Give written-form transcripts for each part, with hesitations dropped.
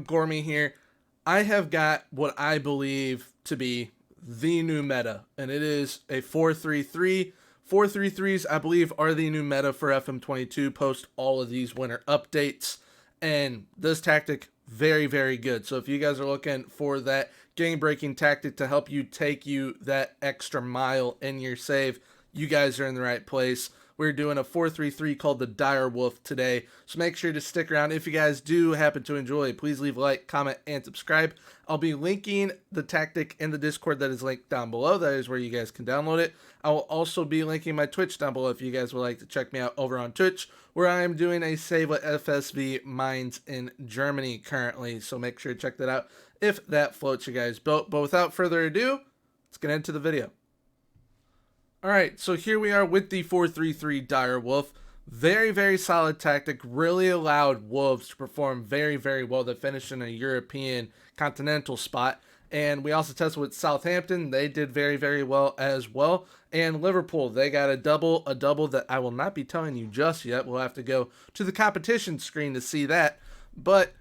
Gormy here. I have got what I believe to be the new meta, and it is a 4-3-3. 4-3-3s, I believe, are the new meta for FM22 post all of these winter updates. And this tactic, very, very good. So if you guys are looking for that game-breaking tactic to help you take you that extra mile in your save, you guys are in the right place. We're doing a 4-3-3 called the Dire Wolf today, so make sure to stick around. If you guys do happen to enjoy, please leave a like, comment, and subscribe. I'll be linking the tactic in the Discord that is linked down below. That is where you guys can download it. I will also be linking my Twitch down below if you guys would like to check me out over on Twitch, where I am doing a save with FSV Mines in Germany currently, so make sure to check that out if that floats your guys' boat. But without further ado, let's get into the video. Alright, so here we are with the 4-3-3 Dire Wolf. Very, very solid tactic. Really allowed Wolves to perform very, very well. They finished in a European continental spot. And we also tested with Southampton. They did very, very well as well. And Liverpool, they got a double that I will not be telling you just yet. We'll have to go to the competition screen to see that. But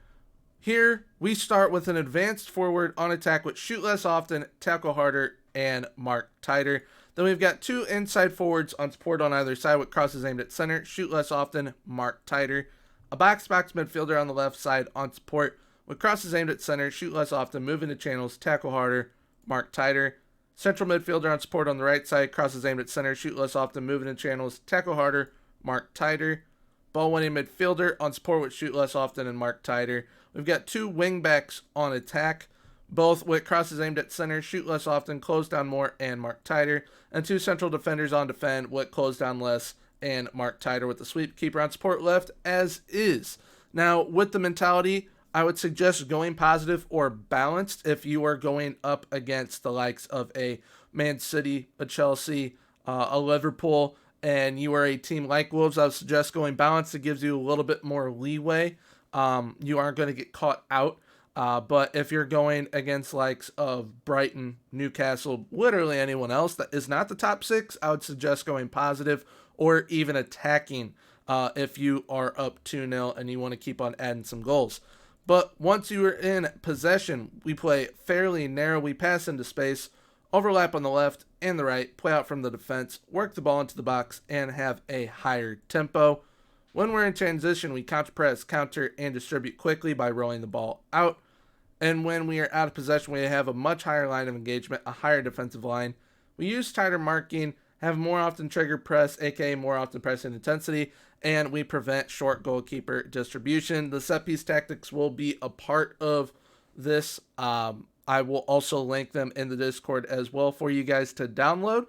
here we start with an advanced forward on attack with shoot less often, tackle harder, and mark tighter. Then we've got two inside forwards on support on either side with crosses aimed at center, shoot less often, mark tighter. A box-to-box midfielder on the left side on support with crosses aimed at center, shoot less often, move into channels, tackle harder, mark tighter. Central midfielder on support on the right side, crosses aimed at center, shoot less often, move into channels, tackle harder, mark tighter. Ball-winning midfielder on support with shoot less often and mark tighter. We've got two wingbacks on attack, both with crosses aimed at center, shoot less often, close down more, and mark tighter. And two central defenders on defend with close down less and mark tighter with the sweep keeper on support left as is. Now, with the mentality, I would suggest going positive or balanced if you are going up against the likes of a Man City, a Chelsea, a Liverpool, and you are a team like Wolves. I would suggest going balanced. It gives you a little bit more leeway. You aren't going to get caught out. But if you're going against likes of Brighton, Newcastle, literally anyone else that is not the top six, I would suggest going positive or even attacking if you are up 2-0 and you want to keep on adding some goals. But once you are in possession, we play fairly narrow. We pass into space, overlap on the left and the right, play out from the defense, work the ball into the box, and have a higher tempo. When we're in transition, we counter-press, counter, and distribute quickly by rolling the ball out. And when we are out of possession, we have a much higher line of engagement, a higher defensive line. We use tighter marking, have more often trigger press, aka more often pressing intensity, and we prevent short goalkeeper distribution. The set piece tactics will be a part of this. I will also link them in the Discord as well for you guys to download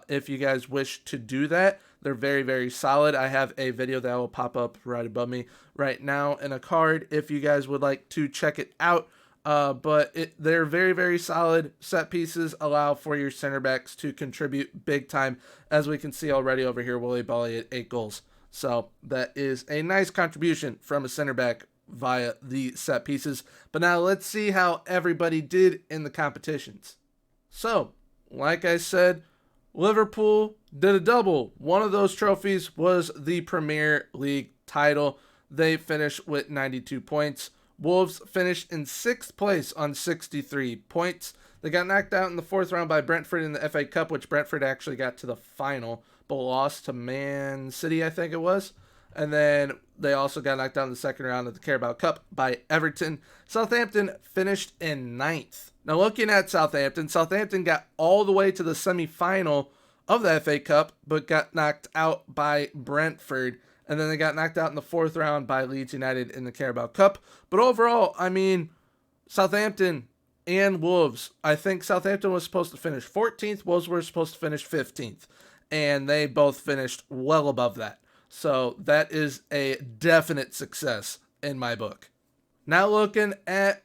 if you guys wish to do that. They're very, very solid. I have a video that will pop up right above me right now in a card if you guys would like to check it out. But they're very, very solid. Set pieces allow for your center backs to contribute big time. As we can see already over here, Willie Bolly at 8 goals. So that is a nice contribution from a center back via the set pieces. But now let's see how everybody did in the competitions. So, like I said, Liverpool did a double. One of those trophies was the Premier League title. They finished with 92 points. Wolves finished in 6th place on 63 points. They got knocked out in the 4th round by Brentford in the FA Cup, which Brentford actually got to the final, but lost to Man City, I think it was. And then they also got knocked out in the 2nd round of the Carabao Cup by Everton. Southampton finished in 9th. Now, looking at Southampton got all the way to the semi-final of the FA Cup, but got knocked out by Brentford. And then they got knocked out in the 4th round by Leeds United in the Carabao Cup. But overall, I mean, Southampton and Wolves, I think Southampton was supposed to finish 14th. Wolves were supposed to finish 15th. And they both finished well above that. So that is a definite success in my book. Now looking at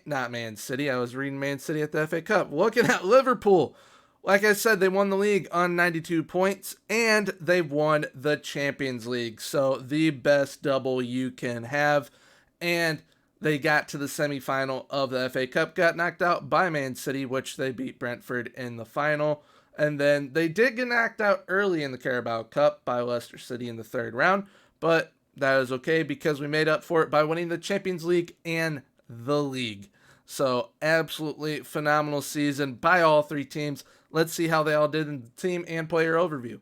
not Man City. I was reading Man City at the FA Cup. Looking at Liverpool. Like I said, they won the league on 92 points, and they won the Champions League. So the best double you can have. And they got to the semifinal of the FA Cup, got knocked out by Man City, which they beat Brentford in the final. And then they did get knocked out early in the Carabao Cup by Leicester City in the 3rd round. But that is okay because we made up for it by winning the Champions League and the league. So, absolutely phenomenal season by all three teams. Let's see how they all did in the team and player overview.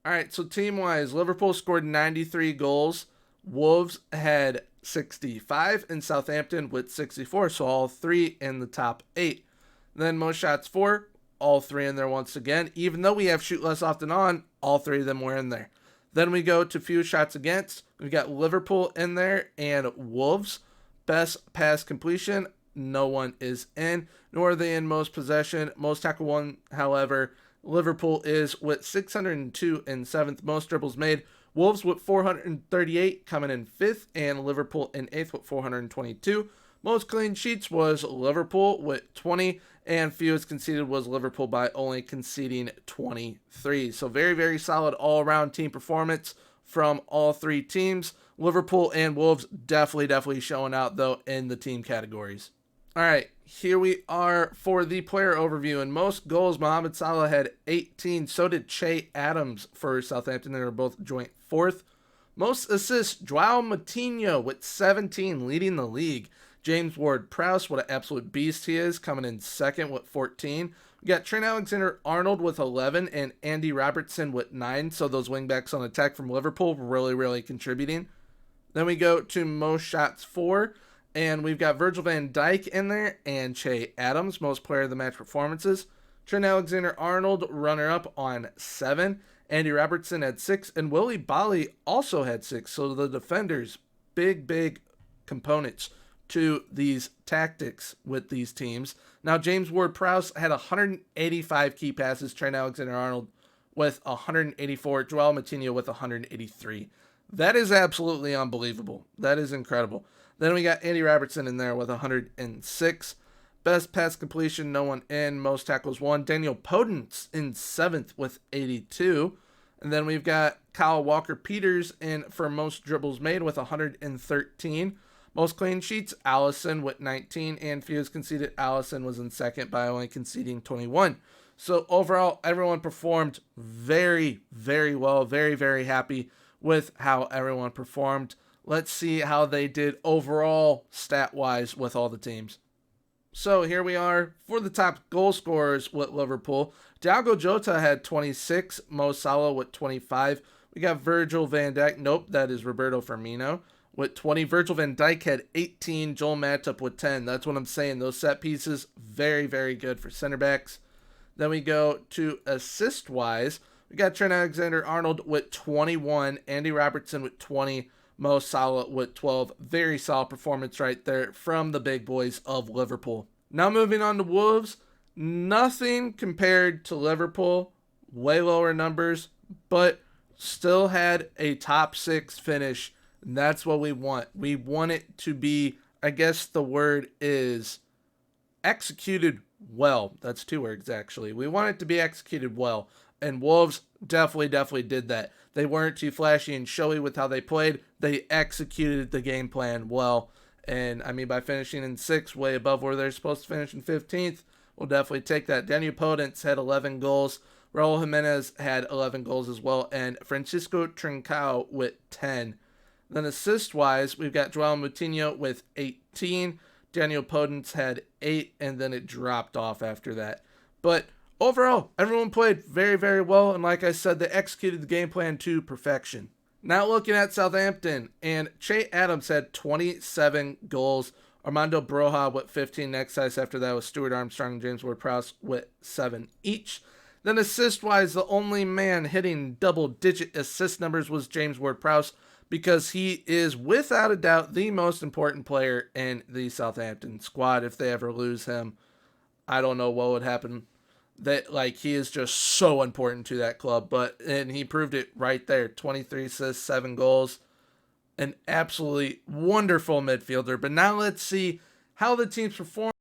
All right, so team wise, Liverpool scored 93 goals. Wolves had 65, and Southampton with 64. So, all three in the top eight. Then, most shots for, all three in there once again. Even though we have shoot less often on, all three of them were in there. Then we go to few shots against. We've got Liverpool in there and Wolves. Best pass completion, no one is in, nor are they in most possession. Most tackle won, however, Liverpool is with 602 in seventh. Most dribbles made. Wolves with 438 coming in fifth, and Liverpool in eighth with 422. Most clean sheets was Liverpool with 20, and fewest conceded was Liverpool by only conceding 23. So very, very solid all-around team performance from all three teams. Liverpool and Wolves definitely showing out, though, in the team categories. All right, here we are for the player overview. In most goals, Mohamed Salah had 18. So did Che Adams for Southampton. They were both joint fourth. Most assists, Joao Moutinho with 17, leading the league. James Ward-Prowse, what an absolute beast he is, coming in second with 14. We got Trent Alexander-Arnold with 11 and Andy Robertson with 9. So those wingbacks on attack from Liverpool really contributing. Then we go to most shots for, and we've got Virgil van Dijk in there and Che Adams, most player of the match performances. Trent Alexander-Arnold, runner-up on 7. Andy Robertson had 6, and Willy Bali also had 6. So the defenders, big components to these tactics with these teams. Now, James Ward-Prowse had 185 key passes. Trent Alexander-Arnold with 184. Joao Moutinho with 183. That is absolutely unbelievable. That is incredible. Then we got Andy Robertson in there with 106. Best pass completion, no one in. Most tackles won. Daniel Podence in 7th with 82. And then we've got Kyle Walker-Peters in for most dribbles made with 113. Most clean sheets, Allison with 19, and fewest conceded, Allison was in second by only conceding 21. So overall, everyone performed very well. Very happy with how everyone performed. Let's see how they did overall stat-wise with all the teams. So here we are for the top goal scorers with Liverpool. Diogo Jota had 26, Mo Salah with 25. We got Virgil van Dijk. Nope, that is Roberto Firmino with 20. Virgil van Dijk had 18. Joel Matip with 10. That's what I'm saying. Those set pieces, very good for center backs. Then we go to assist-wise. We got Trent Alexander-Arnold with 21. Andy Robertson with 20. Mo Salah with 12. Very solid performance right there from the big boys of Liverpool. Now moving on to Wolves. Nothing compared to Liverpool. Way lower numbers, but still had a top 6 finish. And that's what we want. We want it to be, I guess the word is, executed well. That's 2 words, actually. We want it to be executed well. And Wolves definitely did that. They weren't too flashy and showy with how they played. They executed the game plan well. And, I mean, by finishing in 6th, way above where they're supposed to finish in 15th, we'll definitely take that. Daniel Podence had 11 goals. Raul Jimenez had 11 goals as well. And Francisco Trincao with 10. Then assist-wise, we've got Joao Moutinho with 18. Daniel Podence had 8, and then it dropped off after that. But overall, everyone played very well, and like I said, they executed the game plan to perfection. Now looking at Southampton, and Che Adams had 27 goals. Armando Broja with 15. Next highest after that was Stuart Armstrong and James Ward-Prowse with 7 each. Then assist-wise, the only man hitting double-digit assist numbers was James Ward-Prowse, because he is, without a doubt, the most important player in the Southampton squad. If they ever lose him, I don't know what would happen. He is just so important to that club. And he proved it right there. 23 assists, 7 goals. An absolutely wonderful midfielder. But now let's see how the teams perform.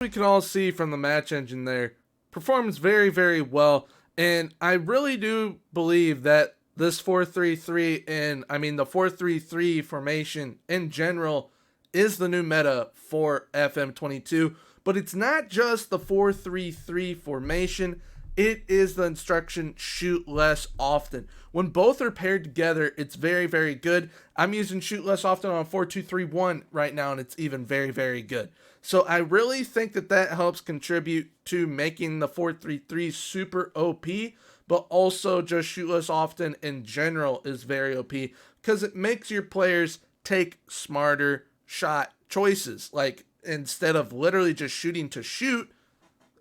We can all see from the match engine there, performs very, very well. And I really do believe that this 4-3-3 and the 4-3-3 formation in general is the new meta for FM22. But it's not just the 4-3-3 formation. It is the instruction shoot less often. When both are paired together, it's very, very good. I'm using shoot less often on 4-2-3-1 right now, and it's even very, very good. So I really think that that helps contribute to making the 4-3-3 super OP, but also just shoot less often in general is very OP because it makes your players take smarter shot choices. Like, instead of literally just shooting to shoot,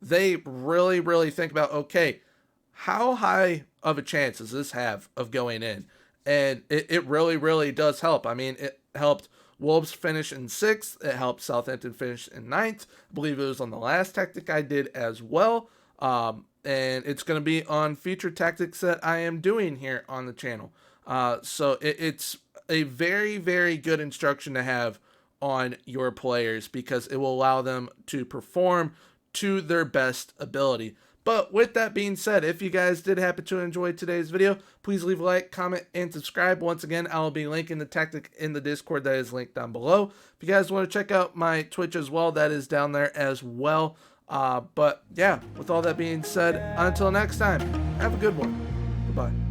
they really, really think about, okay, how high of a chance does this have of going in? And it really, really does help. I mean, it helped Wolves finish in 6th. It helped Southampton finish in 9th. I believe it was on the last tactic I did as well. And it's going to be on future tactics that I am doing here on the channel. So it's a very, very good instruction to have on your players because it will allow them to perform to their best ability. But with that being said, if you guys did happen to enjoy today's video, please leave a like, comment, and subscribe. Once again, I will be linking the tactic in the Discord that is linked down below. If you guys want to check out my Twitch as well, that is down there as well. But yeah, with all that being said, until next time, have a good one. Goodbye.